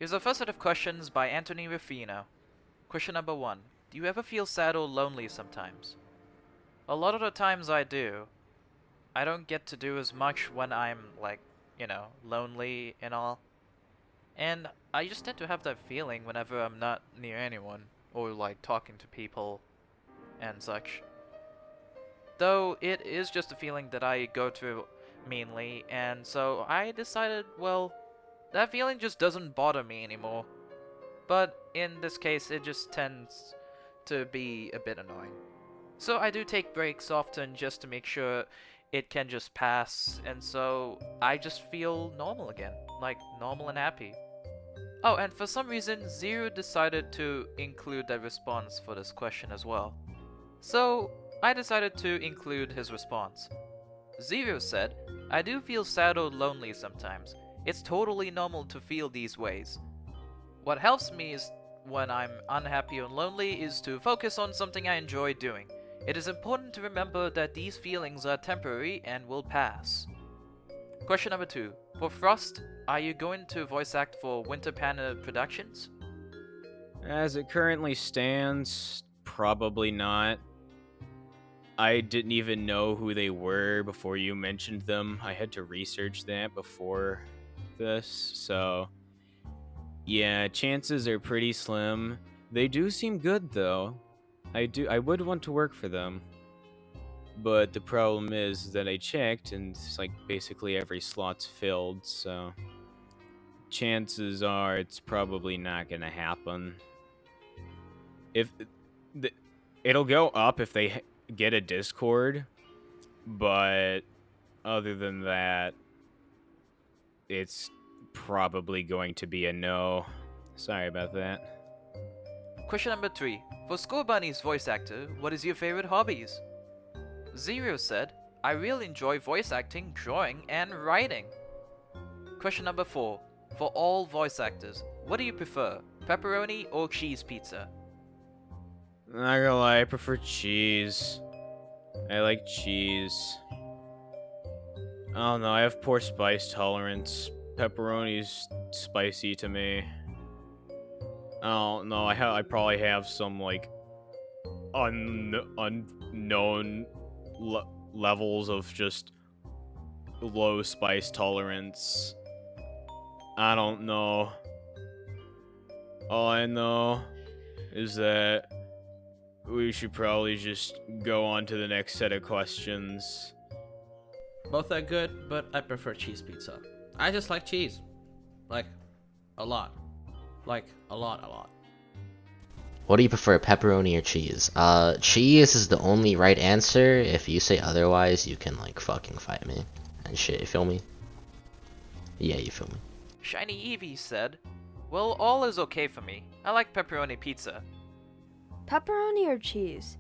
Here's the first set of questions by Anthony Ruffino. Question number 1. Do you ever feel sad or lonely sometimes? A lot of the times I do. I don't get to do as much when I'm, lonely and all. And I just tend to have that feeling whenever I'm not near anyone, or talking to people and such. Though it is just a feeling that I go through mainly, and so I decided, well, that feeling just doesn't bother me anymore. But in this case, it just tends to be a bit annoying. So I do take breaks often just to make sure it can just pass, and so I just feel normal again, like normal and happy. Oh, and for some reason, Zero decided to include that response for this question as well. So I decided to include his response. Zero said, I do feel sad or lonely sometimes. It's totally normal to feel these ways. What helps me is when I'm unhappy or lonely is to focus on something I enjoy doing. It is important to remember that these feelings are temporary and will pass. Question number 2. For Frost, are you going to voice act for Winter Panda Productions? As it currently stands, probably not. I didn't even know who they were before you mentioned them. I had to research that before this, so yeah, chances are pretty slim. They do seem good though. I would want to work for them. But the problem is that I checked and it's like basically every slot's filled, so chances are it's probably not going to happen. If it'll go up if they get a Discord, but other than that, it's probably going to be a no. Sorry about that. Question number 3. For School Bunny's voice actor, what is your favorite hobbies? Zero said, I really enjoy voice acting, drawing, and writing. Question number 4. For all voice actors, what do you prefer, pepperoni or cheese pizza? Not gonna lie, I prefer cheese. I like cheese. I don't know, I have poor spice tolerance. Pepperoni's spicy to me. I don't know, I probably have some, like, unknown levels of just low spice tolerance. I don't know. All I know is that we should probably just go on to the next set of questions. Both are good, but I prefer cheese pizza. I just like cheese. Like, a lot. Like, a lot. What do you prefer, pepperoni or cheese? Cheese is the only right answer. If you say otherwise, you can, like, fucking fight me and shit, you feel me? Yeah, you feel me. Shiny Eevee said, well, all is okay for me. I like pepperoni pizza. Pepperoni or cheese?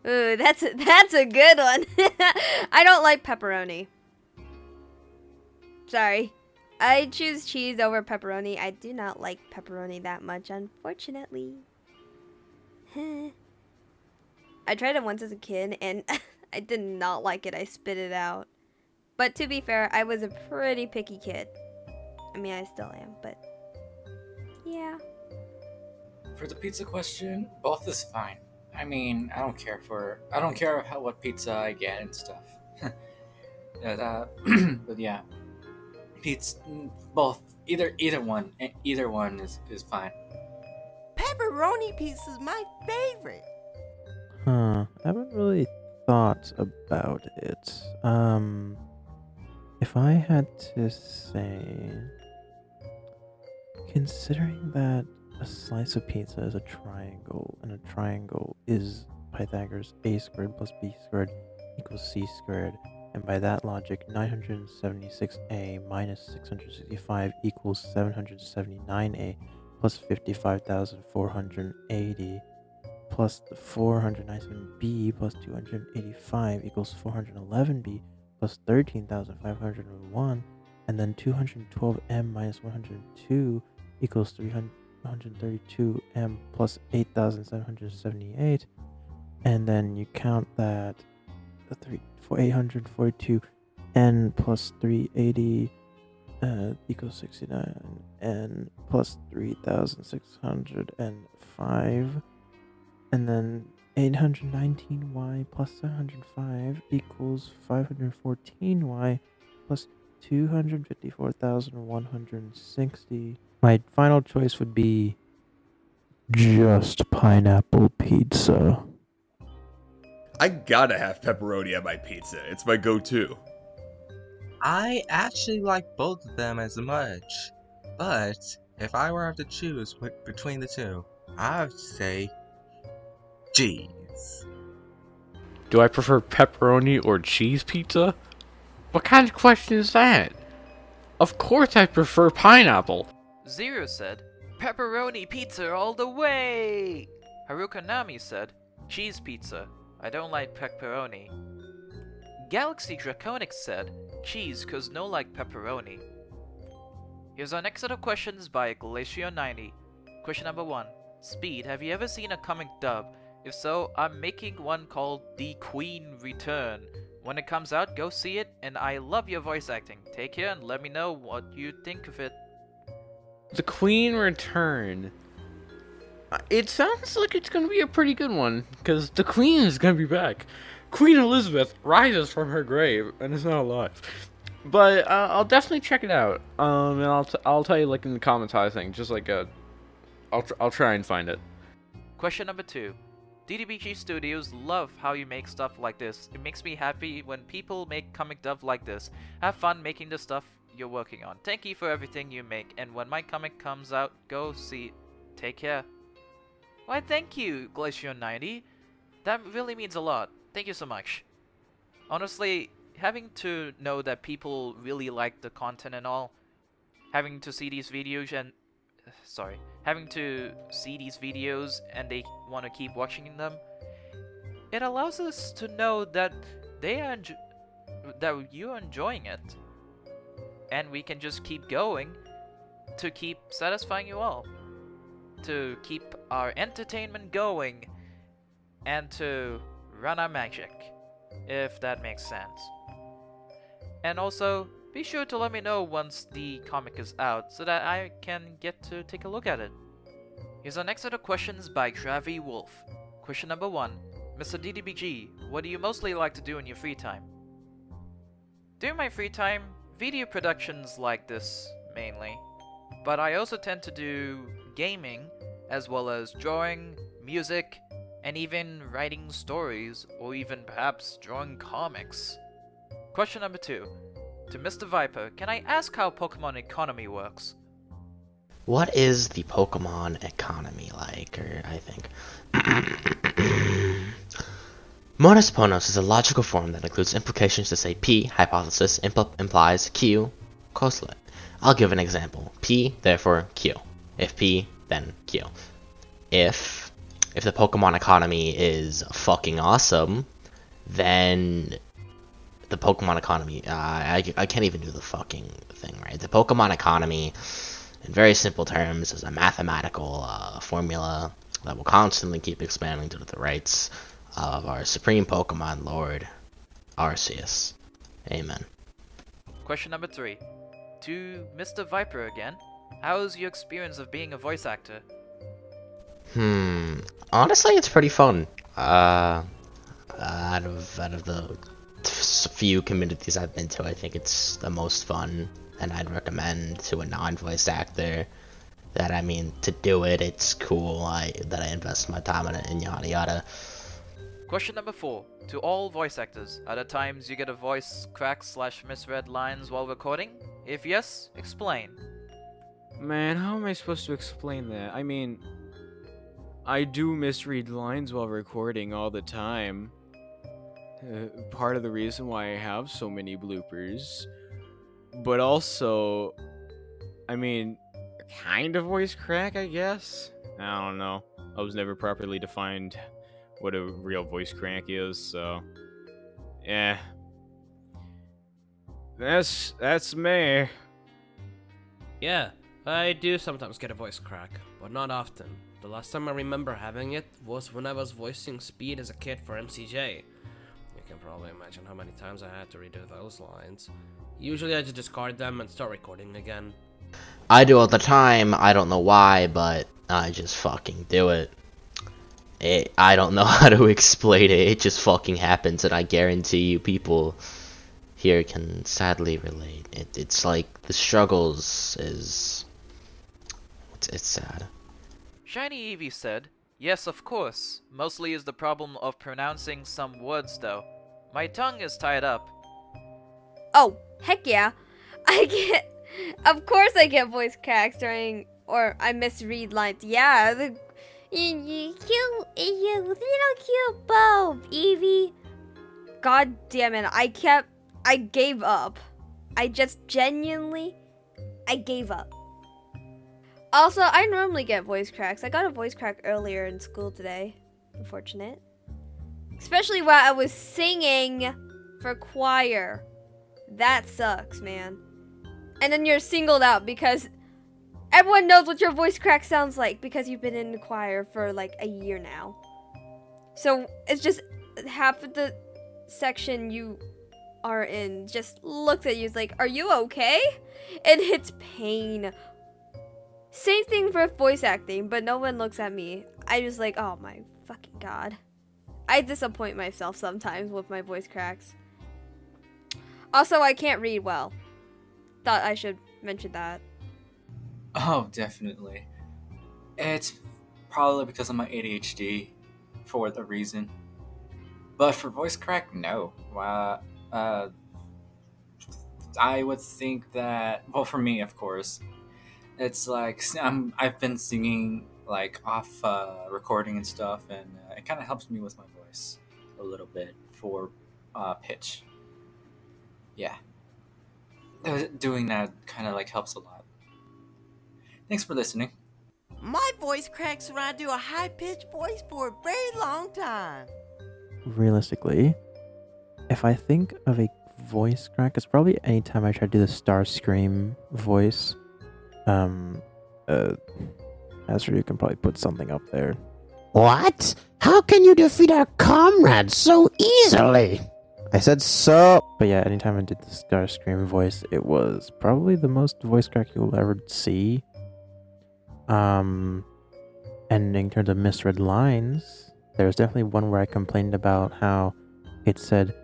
Ooh, that's a good one. I don't like pepperoni. Sorry. I choose cheese over pepperoni. I do not like pepperoni that much, unfortunately. I tried it once as a kid, and I did not like it. I spit it out. But to be fair, I was a pretty picky kid. I mean, I still am, but yeah. For the pizza question, both is fine. I mean, I don't care what pizza I get and stuff. But yeah, pizza, both, either one is fine. Pepperoni pizza is my favorite. I haven't really thought about it. If I had to say, considering that a slice of pizza is a triangle, and a triangle is Pythagoras a squared plus b squared equals c squared, and by that logic, 976a minus 665 equals 779a plus 55,480 plus the 497b plus 285 equals 411b plus 13,501, and then 212m minus 102 equals 332m plus 8,778, and then you count that the 842n plus 380 equals 69, and plus 3,605, and then 819y plus 705 equals 514y plus 254,160. My final choice would be just pineapple pizza. I gotta have pepperoni on my pizza. It's my go-to. I actually like both of them as much, but if I were to choose between the two, I would say cheese. Do I prefer pepperoni or cheese pizza? What kind of question is that? Of course I prefer pineapple. Zero said, pepperoni pizza all the way! Harukanami said, cheese pizza. I don't like pepperoni. GalaxyDraconic said, cheese cause no like pepperoni. Here's our next set of questions by Glacier90. Question number 1. Speed, have you ever seen a comic dub? If so, I'm making one called The Queen Return. When it comes out, go see it, and I love your voice acting. Take care and let me know what you think of it. The Queen Return. It sounds like it's gonna be a pretty good one, because the Queen is gonna be back. Queen Elizabeth rises from her grave and is now alive. But I'll definitely check it out. And I'll tell you like in the comments how I think. Just like I'll try and find it. Question number 2. DTPG Studios love how you make stuff like this. It makes me happy when people make comic dub like this. Have fun making the stuff you're working on. Thank you for everything you make. And when my comic comes out, go see it. Take care. Why, thank you, Glacier90. That really means a lot. Thank you so much. Honestly, having to know that people really like the content and all, having to see these videos and they want to keep watching them, it allows us to know that that you're enjoying it, and we can just keep going to keep satisfying you all, to keep our entertainment going, and to run our magic, if that makes sense. And also, be sure to let me know once the comic is out so that I can get to take a look at it. Here's our next set of questions by Travi Wolf. Question number 1. Mr. DTPG, what do you mostly like to do in your free time? During my free time, video productions like this, mainly. But I also tend to do gaming, as well as drawing, music, and even writing stories, or even perhaps drawing comics. Question number 2. To Mr. Viper, can I ask how Pokemon economy works? What is the Pokemon economy like? Or I think Modus Ponens is a logical form that includes implications to say P, hypothesis, implies Q, correlate. I'll give an example. P, therefore Q. If P, then Q. If the Pokemon economy is fucking awesome, then the Pokemon economy, I can't even do the fucking thing, right? The Pokemon economy, in very simple terms, is a mathematical formula that will constantly keep expanding to the rights of our supreme Pokemon Lord, Arceus. Amen. Question number 3. To Mr. Viper again, how's your experience of being a voice actor? Honestly, it's pretty fun. Out of the few communities I've been to, I think it's the most fun, and I'd recommend to a non-voice actor that, I mean, to do it, it's cool that I invest my time in it and yada yada. Question number 4. To all voice actors, are there times you get a voice crack / misread lines while recording? If yes, explain. Man, how am I supposed to explain that? I mean, I do misread lines while recording all the time. Part of the reason why I have so many bloopers. But also, I mean, kind of voice crack, I guess? I don't know. I was never properly defined what a real voice crack is, so... yeah. That's me. Yeah, I do sometimes get a voice crack, but not often. The last time I remember having it was when I was voicing Speed as a kid for MCJ. You can probably imagine how many times I had to redo those lines. Usually I just discard them and start recording again. I do all the time. I don't know why, but I just fucking do it. I don't know how to explain it. It just fucking happens, and I guarantee you people here can sadly relate. It's like the struggles is... It's sad. Shiny Eevee said, "Yes, of course. Mostly is the problem of pronouncing some words, though. My tongue is tied up." Oh, heck yeah. I get... Of course I get voice cracks during... Or I misread lines. Yeah, you little cute bow, Eevee. God damn it. I gave up. I just genuinely... I gave up. Also, I normally get voice cracks. I got a voice crack earlier in school today. Unfortunate. Especially while I was singing for choir. That sucks, man. And then you're singled out because everyone knows what your voice crack sounds like because you've been in the choir for like a year now. So it's just half of the section you are in just looks at you, is like, are you okay? It hits pain. Same thing for voice acting, but no one looks at me. I just like, oh my fucking god. I disappoint myself sometimes with my voice cracks. Also, I can't read well. Thought I should mention that. Oh, definitely. It's probably because of my ADHD, for the reason. But for voice crack, no. I would think that, well, for me, of course, it's like I've been singing like off recording and stuff, and it kind of helps me with my voice a little bit for pitch. Yeah, doing that kind of like helps a lot. Thanks for listening. My voice cracks when I do a high-pitched voice for a very long time. Realistically, if I think of a voice crack, it's probably any time I try to do the Star Scream voice. Azure, you can probably put something up there. What? How can you defeat our comrades so easily? I said so. But yeah, anytime I did the Star Scream voice, it was probably the most voice crack you'll ever see. And in terms of misread lines, there was definitely one where I complained about how it said,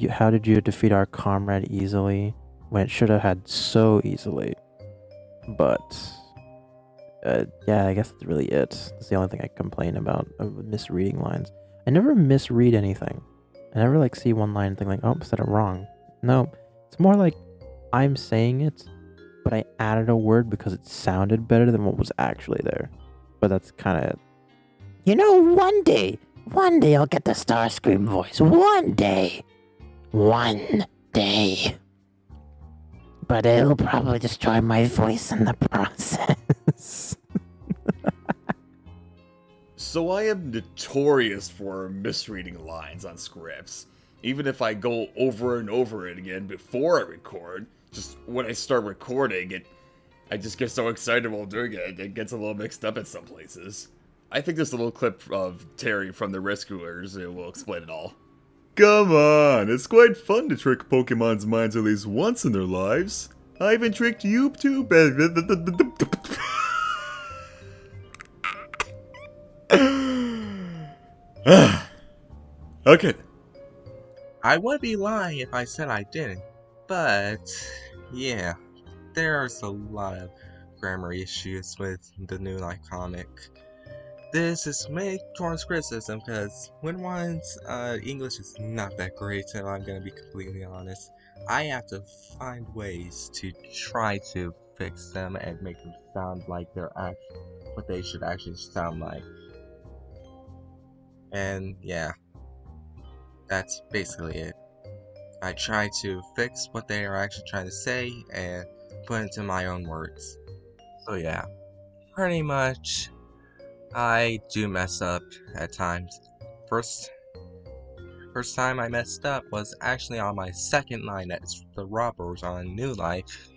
how did you defeat our comrade easily? When it should have had so easily. But, yeah, I guess that's really it. That's the only thing I complain about, misreading lines. I never misread anything. I never, like, see one line and think, like, oh, I said it wrong. No, it's more like I'm saying it, but I added a word because it sounded better than what was actually there. But that's kind of it. You know, one day I'll get the Starscream voice. One day. But it'll probably destroy my voice in the process. So I am notorious for misreading lines on scripts. Even if I go over and over it again before I record, just when I start recording, I just get so excited while doing it, it gets a little mixed up in some places. I think this little clip of Terry from The Rescuers will explain it all. Come on, it's quite fun to trick Pokemon's minds at least once in their lives. I even tricked you too. Okay. I would be lying if I said I didn't, but yeah, there's a lot of grammar issues with the new comic. This is made towards criticism because when one's English is not that great, and I'm gonna be completely honest, I have to find ways to try to fix them and make them sound like they're what they should actually sound like. And yeah, that's basically it. I try to fix what they are actually trying to say and put it into my own words. So yeah, pretty much, I do mess up at times. First time I messed up was actually on my second line as the robbers on New Life.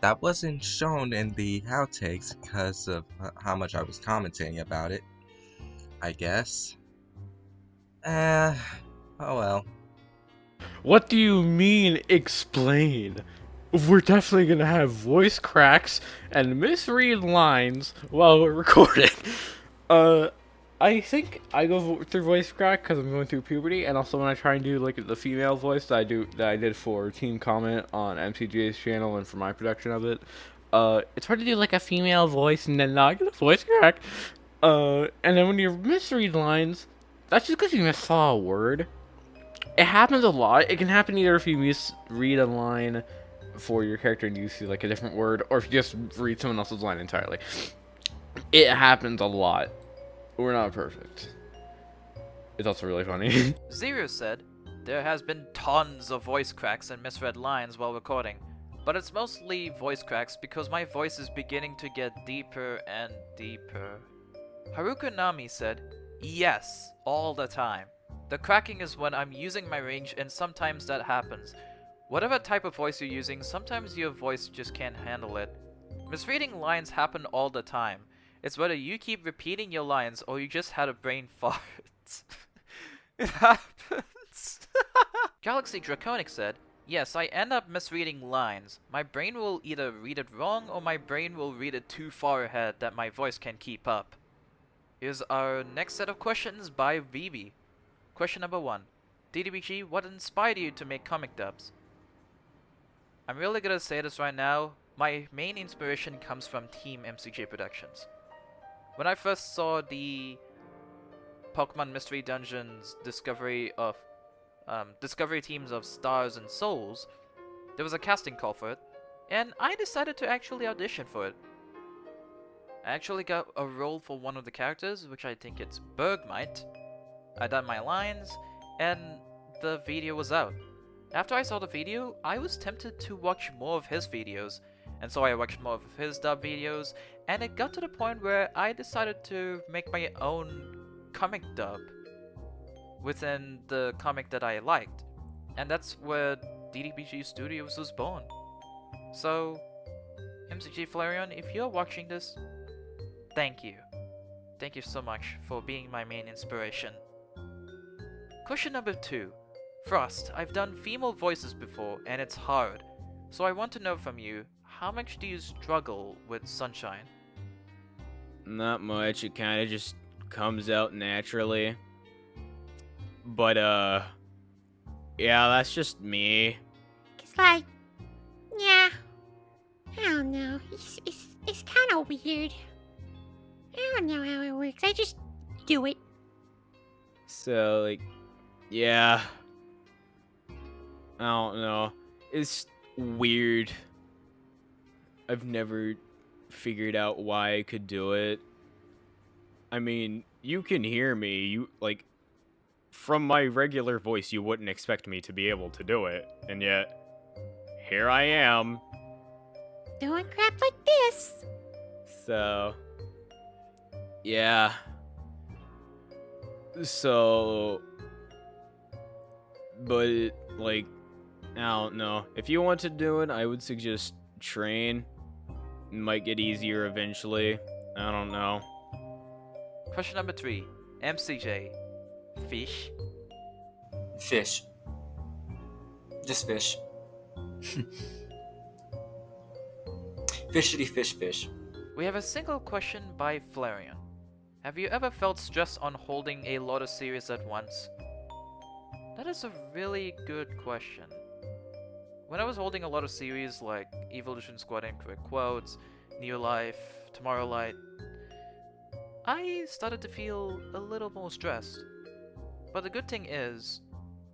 That wasn't shown in the outtakes because of how much I was commenting about it, I guess. Oh well. What do you mean, explain? we're definitely gonna have voice cracks and misread lines while we're recording. I think I go through voice crack because I'm going through puberty, and also when I try and do like the female voice that I did for Team Comment on MCJ's channel and for my production of it. It's hard to do like a female voice and then not get a voice crack. And then when you misread lines, that's just because you missaw a word. It happens a lot. It can happen either if you misread a line for your character and you see like a different word, or if you just read someone else's line entirely. It happens a lot. We're not perfect. It's also really funny. Zero said, there has been tons of voice cracks and misread lines while recording, but it's mostly voice cracks because my voice is beginning to get deeper and deeper. Haruka Nami said, yes, all the time. The cracking is when I'm using my range, and sometimes that happens. Whatever type of voice you're using, sometimes your voice just can't handle it. Misreading lines happen all the time. It's whether you keep repeating your lines or you just had a brain fart. It happens. GalaxyDraconic said, yes, I end up misreading lines. My brain will either read it wrong or my brain will read it too far ahead that my voice can keep up. Here's our next set of questions by Vivi. Question number 1. DTPG, what inspired you to make comic dubs? I'm really gonna say this right now. My main inspiration comes from Team MCJ Productions. When I first saw the Pokemon Mystery Dungeons discovery teams of Stars and Souls, there was a casting call for it, and I decided to actually audition for it. I actually got a role for one of the characters, which I think it's Bergmite. I done my lines, and the video was out. After I saw the video, I was tempted to watch more of his videos, and so I watched more of his dub videos, and it got to the point where I decided to make my own comic dub within the comic that I liked, and that's where DTPG Studios was born. So, McjFlareon, if you're watching this, thank you. Thank you so much for being my main inspiration. Question number 2. Frost, I've done female voices before, and it's hard. So I want to know from you, how much do you struggle with Sunshine? Not much. It kind of just comes out naturally. But, yeah, that's just me. It's like, yeah, I don't know. It's kind of weird. I don't know how it works. I just do it. So, like, yeah. I don't know. It's weird. I've never figured out why I could do it. I mean, you can hear me. You, like, from my regular voice, you wouldn't expect me to be able to do it. And yet, here I am. Doing crap like this. So, yeah. So, but, like, I don't know. If you want to do it, I would suggest train. It might get easier eventually. I don't know. Question number 3. MCJ. Fish? Fish. Just fish. Fishity fish fish. We have a single question by Flareon. Have you ever felt stress on holding a lot of series at once? That is a really good question. When I was holding a lot of series like Evolution Squad and Quick Quotes, New Life, Tomorrow Light, I started to feel a little more stressed. But the good thing is,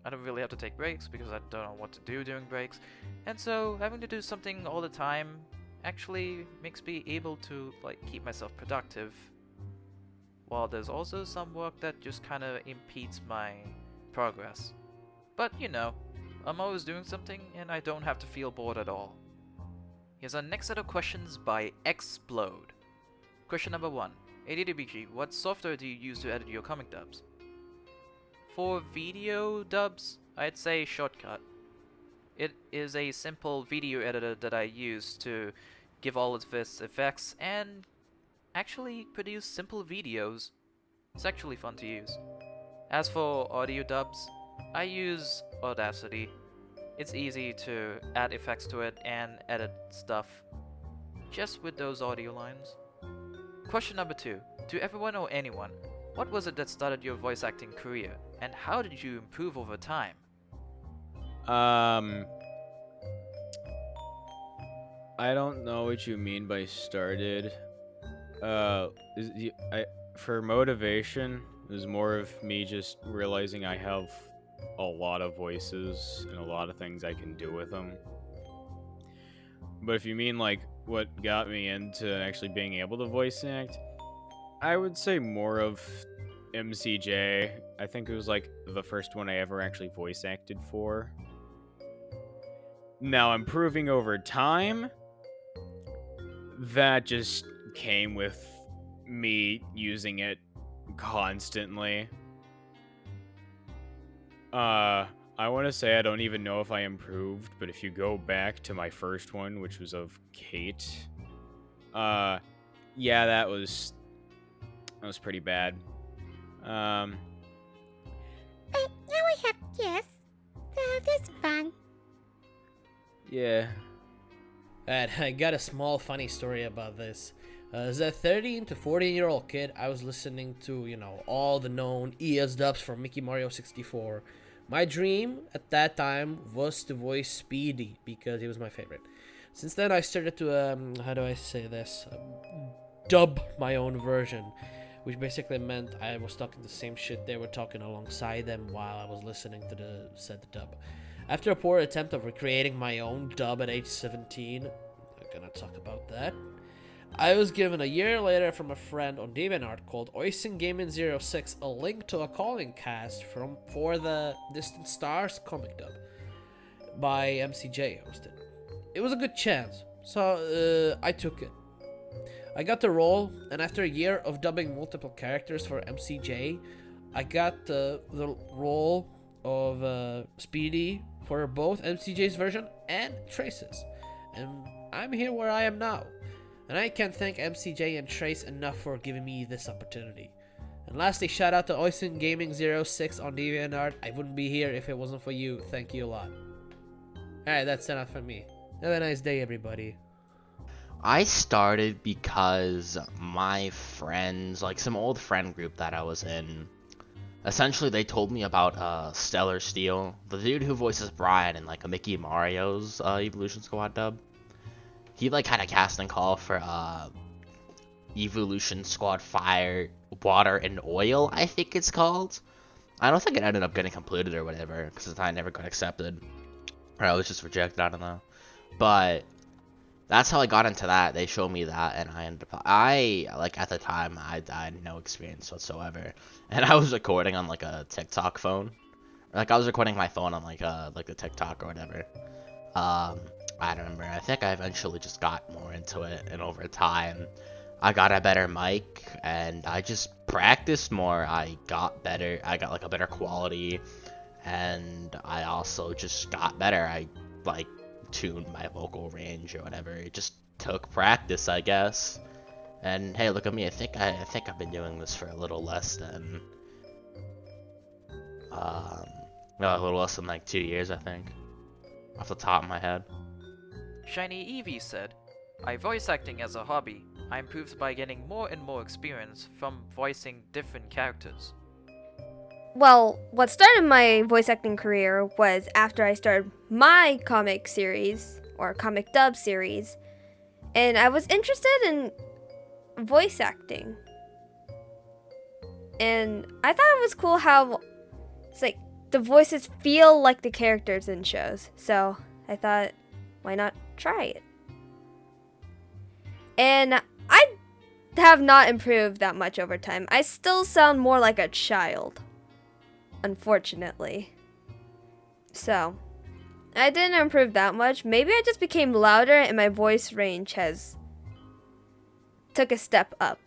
I don't really have to take breaks because I don't know what to do during breaks, and so having to do something all the time actually makes me able to keep myself productive, while there's also some work that just kinda impedes my progress. But you know, I'm always doing something and I don't have to feel bored at all. Here's our next set of questions by Explode. Question number 1. DTPG, what software do you use to edit your comic dubs? For video dubs, I'd say Shortcut. It is a simple video editor that I use to give all of its effects and actually produce simple videos. It's actually fun to use. As for audio dubs, I use Audacity. It's easy to add effects to it and edit stuff just with those audio lines. Question number 2. To everyone or anyone, what was it that started your voice acting career, and how did you improve over time? I don't know what you mean by started. For motivation, it was more of me just realizing I have a lot of voices and a lot of things I can do with them. But if you mean like what got me into actually being able to voice act, I would say more of MCJ. I think it was like the first one I ever actually voice acted for. Now, improving over time, that just came with me using it constantly. I want to say I don't even know if I improved, but if you go back to my first one, which was of Kate, yeah, that was pretty bad. But now I have this. So that's fun. Yeah. And I got a small funny story about this. As a 13 to 14-year-old kid, I was listening to, all the known ES dubs from Mickey Mario 64. My dream at that time was to voice Speedy because he was my favorite. Since then, I started to, how do I say this? Dub my own version, which basically meant I was talking the same shit they were talking alongside them while I was listening to the said dub. After a poor attempt of recreating my own dub at age 17, I'm gonna talk about that, I was given a year later from a friend on DeviantArt called Oisin Gaming 06 a link to a calling cast for the Distant Stars comic dub by MCJ hosted. It was a good chance, so I took it. I got the role, and after a year of dubbing multiple characters for MCJ, I got the role of Speedy for both MCJ's version and Trace's, and I'm here where I am now. And I can't thank MCJ and Trace enough for giving me this opportunity. And lastly, shout out to Oisin Gaming 06 on DeviantArt. I wouldn't be here if it wasn't for you. Thank you a lot. Alright, that's enough for me. Have a nice day, everybody. I started because my friends, like some old friend group that I was in, essentially they told me about Stellar Steel, the dude who voices Brian in like a Mickey Mario's Evolution Squad dub. He like had a casting call for Evolution Squad Fire, Water, and Oil, I think it's called. I don't think it ended up getting completed or whatever, because I never got accepted. Or I was just rejected, I don't know. But that's how I got into that. They showed me that, and I ended up... at the time, I had no experience whatsoever. And I was recording on, like, a TikTok phone. Like, I was recording my phone on, like the TikTok or whatever. I don't remember. I think I eventually just got more into it, and over time, I got a better mic, and I just practiced more. I got better. I got, like, a better quality, and I also just got better. I, like, tuned my vocal range or whatever. It just took practice, I guess. And hey, look at me. I think I've been doing this for a little less than like 2 years, I think, off the top of my head. Shiny Eevee said, I voice acting as a hobby. I improved by getting more and more experience from voicing different characters. Well, what started my voice acting career was after I started my comic series, or comic dub series, and I was interested in voice acting. And I thought it was cool how it's like the voices feel like the characters in shows. So I thought, why not try it? And I have not improved that much over time. I still sound more like a child, unfortunately. So I didn't improve that much. Maybe I just became louder and my voice range has took a step up.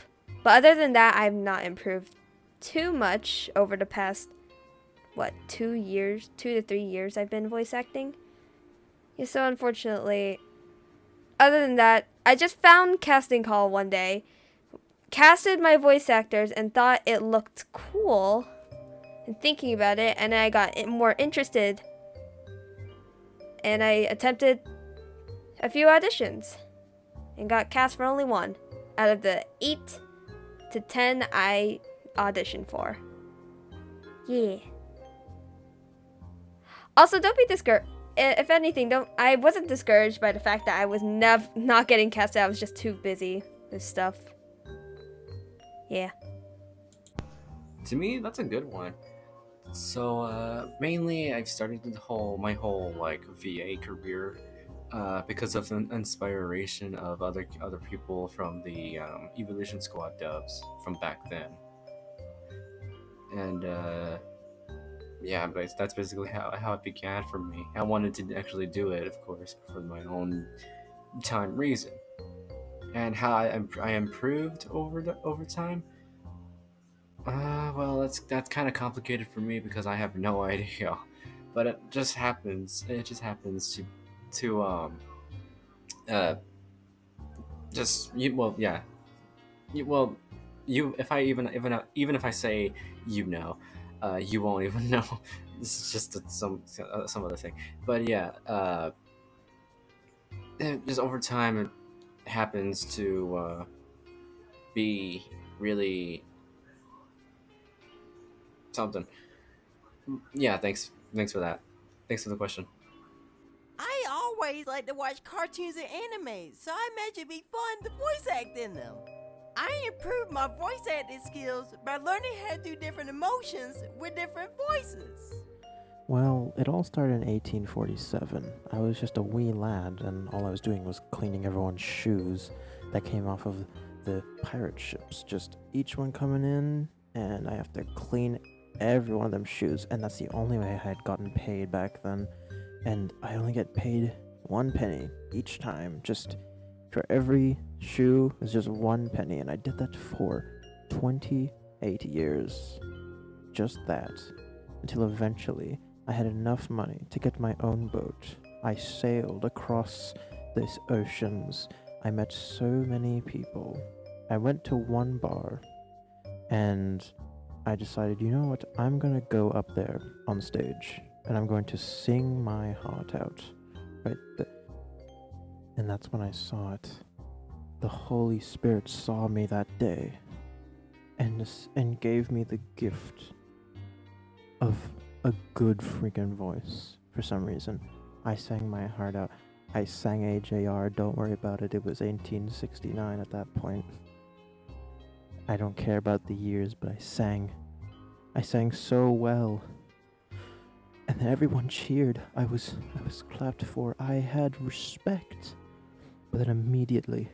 But other than that, I've not improved too much over the past 2 to 3 years I've been voice acting. Yeah, so unfortunately, other than that, I just found Casting Call one day, casted my voice actors, and thought it looked cool. And thinking about it, and I got more interested and I attempted a few auditions and got cast for only one out of the 8 to 10 I auditioned for. Yeah. Also, don't be discouraged. If anything, I wasn't discouraged by the fact that I was not getting casted. I was just too busy with stuff. Yeah. To me, that's a good one. So mainly I've started my whole like VA career because of an inspiration of other people from the Evolution Squad dubs from back then. And yeah, but that's basically how it began for me. I wanted to actually do it, of course, for my own time reason. And how I improved over time. Well, that's kind of complicated for me because I have no idea, but it just happens. It just happens to just you. Well, yeah. You. If I even if I say you know, you won't even know. This is just some other thing. But yeah. Just over time, it happens to be really something. Yeah, thanks for that. Thanks for the question. I always like to watch cartoons and anime, so I imagine it'd be fun to voice act in them. I improved my voice acting skills by learning how to do different emotions with different voices. Well, it all started in 1847. I was just a wee lad, and all I was doing was cleaning everyone's shoes that came off of the pirate ships. Just each one coming in, and I have to clean every one of them shoes, and that's the only way I had gotten paid back then. And I only get paid 1 penny each time. Just for every shoe is just 1 penny, and I did that for 28 years. Just that. Until eventually I had enough money to get my own boat. I sailed across these oceans. I met so many people. I went to one bar, and I decided, you know what, I'm gonna go up there on stage, and I'm going to sing my heart out. And that's when I saw it. The Holy Spirit saw me that day, and gave me the gift of a good freaking voice for some reason. I sang my heart out. I sang AJR, don't worry about it. It was 1869 at that point. I don't care about the years, but I sang. I sang so well. And then everyone cheered. I was clapped for. I had respect. But then immediately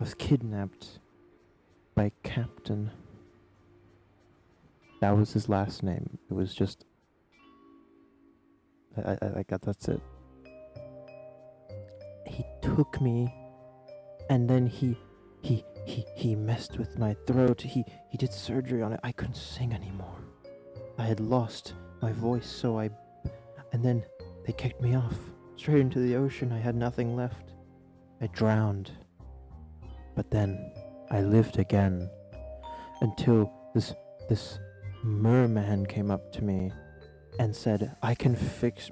I was kidnapped by Captain. That was his last name. It was just I got that's it. He took me, and then he messed with my throat. He did surgery on it. I couldn't sing anymore. I had lost my voice, and then they kicked me off straight into the ocean. I had nothing left. I drowned. But then I lived again until this merman came up to me and said, I can fix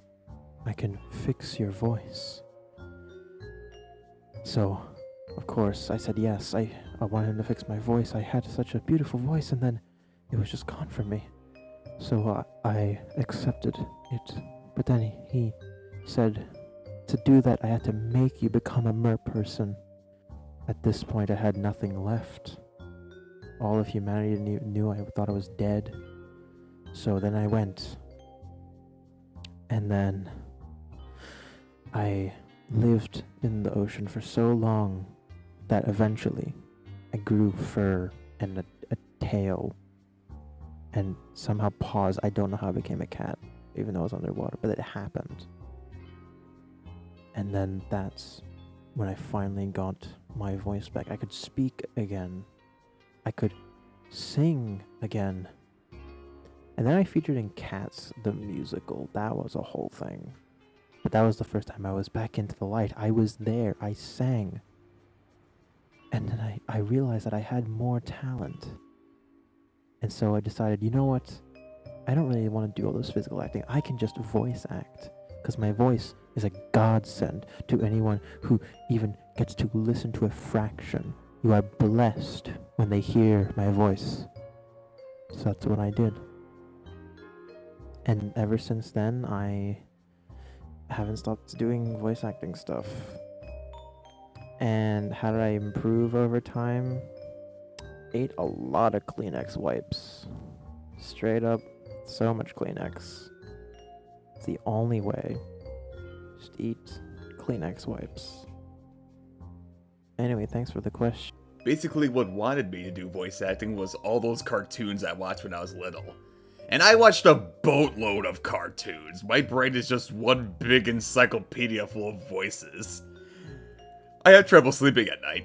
your voice. So, of course, I said yes. I wanted him to fix my voice. I had such a beautiful voice, and then it was just gone from me. So I accepted it. But then he said, to do that, I had to make you become a mer person. At this point, I had nothing left. All of humanity knew I thought I was dead. So then I went. And then I lived in the ocean for so long that eventually I grew fur and a tail and somehow paws. I don't know how I became a cat, even though I was underwater, but it happened. And then that's when I finally got my voice back. I could speak again. I could sing again. And then I featured in Cats, the musical. That was a whole thing. But that was the first time I was back into the light. I was there. I sang. And then I realized that I had more talent. And so I decided, you know what? I don't really want to do all this physical acting. I can just voice act. because my voice is a godsend to anyone who even gets to listen to a fraction. You are blessed when they hear my voice. So that's what I did. And ever since then, I haven't stopped doing voice acting stuff. And how did I improve over time? Ate a lot of Kleenex wipes. Straight up, so much Kleenex. It's the only way. Just eat Kleenex wipes. Anyway, thanks for the question. Basically, what wanted me to do voice acting was all those cartoons I watched when I was little. And I watched a boatload of cartoons. My brain is just one big encyclopedia full of voices. I have trouble sleeping at night.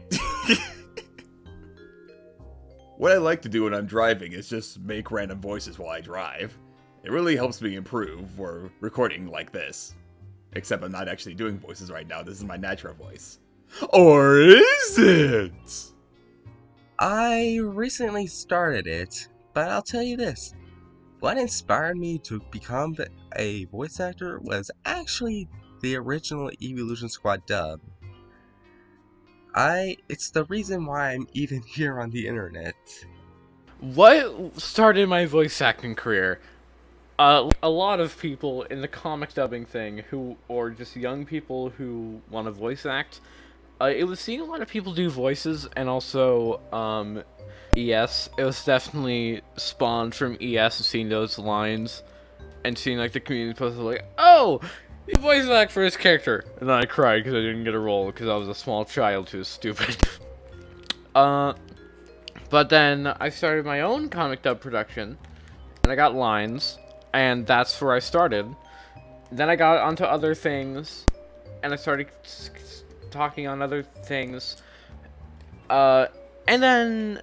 What I like to do when I'm driving is just make random voices while I drive. It really helps me improve for recording like this. Except I'm not actually doing voices right now, this is my natural voice. Or is it? I recently started it, but I'll tell you this. What inspired me to become a voice actor was actually the original Evolution Squad dub. It's the reason why I'm even here on the internet. What started my voice acting career? A lot of people in the comic dubbing thing or just young people who want to voice act, it was seeing a lot of people do voices, and also, ES. It was definitely spawned from ES, seeing those lines, and seeing, like, the community posts like, oh! You voice act for his character! And then I cried because I didn't get a role, because I was a small child who was stupid. But then I started my own comic dub production, and I got lines, and that's where I started. Then I got onto other things, and I started talking on other things, and then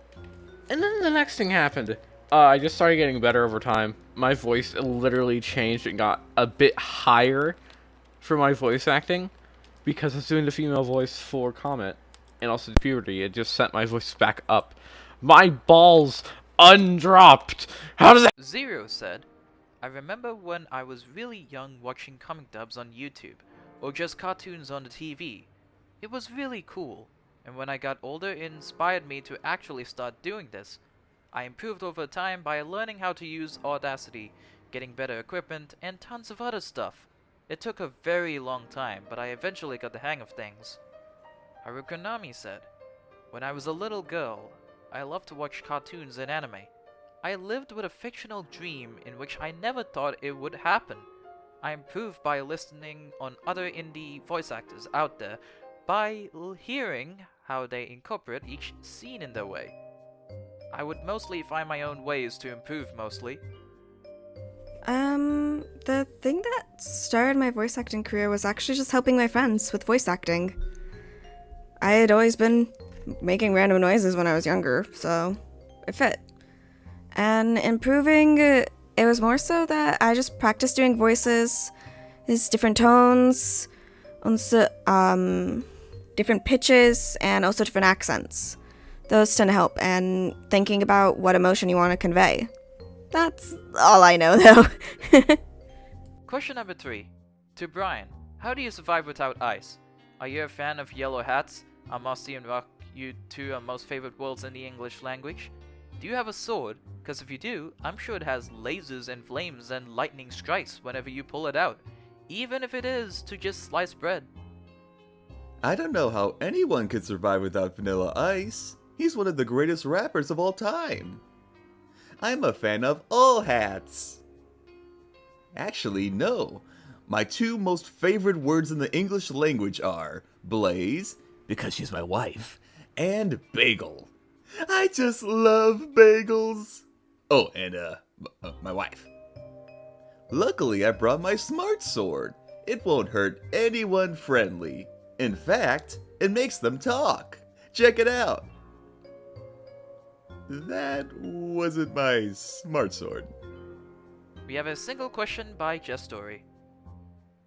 the next thing happened. I just started getting better over time. My voice literally changed and got a bit higher for my voice acting, because I was doing the female voice for Comet, and also puberty. It just sent my voice back up. My balls undropped! How does that— Zero said, I remember when I was really young watching comic dubs on YouTube, or just cartoons on the TV. It was really cool, and when I got older it inspired me to actually start doing this. I improved over time by learning how to use Audacity, getting better equipment, and tons of other stuff. It took a very long time, but I eventually got the hang of things. Harukonami said, when I was a little girl, I loved to watch cartoons and anime. I lived with a fictional dream in which I never thought it would happen. I improved by listening on other indie voice actors out there, by hearing how they incorporate each scene in their way. I would mostly find my own ways to improve mostly. The thing that started my voice acting career was actually just helping my friends with voice acting. I had always been making random noises when I was younger, so it fit. And improving, it was more so that I just practiced doing voices, these different tones, also, different pitches, and also different accents. Those tend to help, and thinking about what emotion you want to convey. That's all I know, though. Question number 3. To Brian, how do you survive without ice? Are you a fan of Yellow Hats? Are Mossy and Rock you two are most favorite worlds in the English language? Do you have a sword? Because if you do, I'm sure it has lasers and flames and lightning strikes whenever you pull it out. Even if it is to just slice bread. I don't know how anyone could survive without Vanilla Ice. He's one of the greatest rappers of all time. I'm a fan of all hats. Actually, no. My two most favorite words in the English language are Blaze, because she's my wife, and Bagel. I just love bagels. Oh, and my wife. Luckily, I brought my smart sword. It won't hurt anyone friendly. In fact, it makes them talk. Check it out. That wasn't my smart sword. We have a single question by JustStory.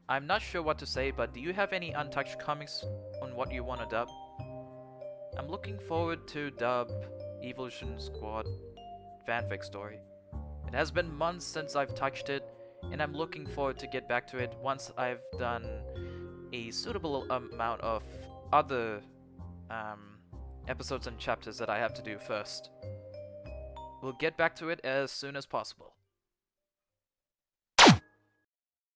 I'm not sure what to say, but do you have any untouched comics on what you want to dub? I'm looking forward to dub Evolution Squad fanfic story. It has been months since I've touched it. and I'm looking forward to get back to it once I've done a suitable amount of other episodes and chapters that I have to do first. We'll get back to it as soon as possible.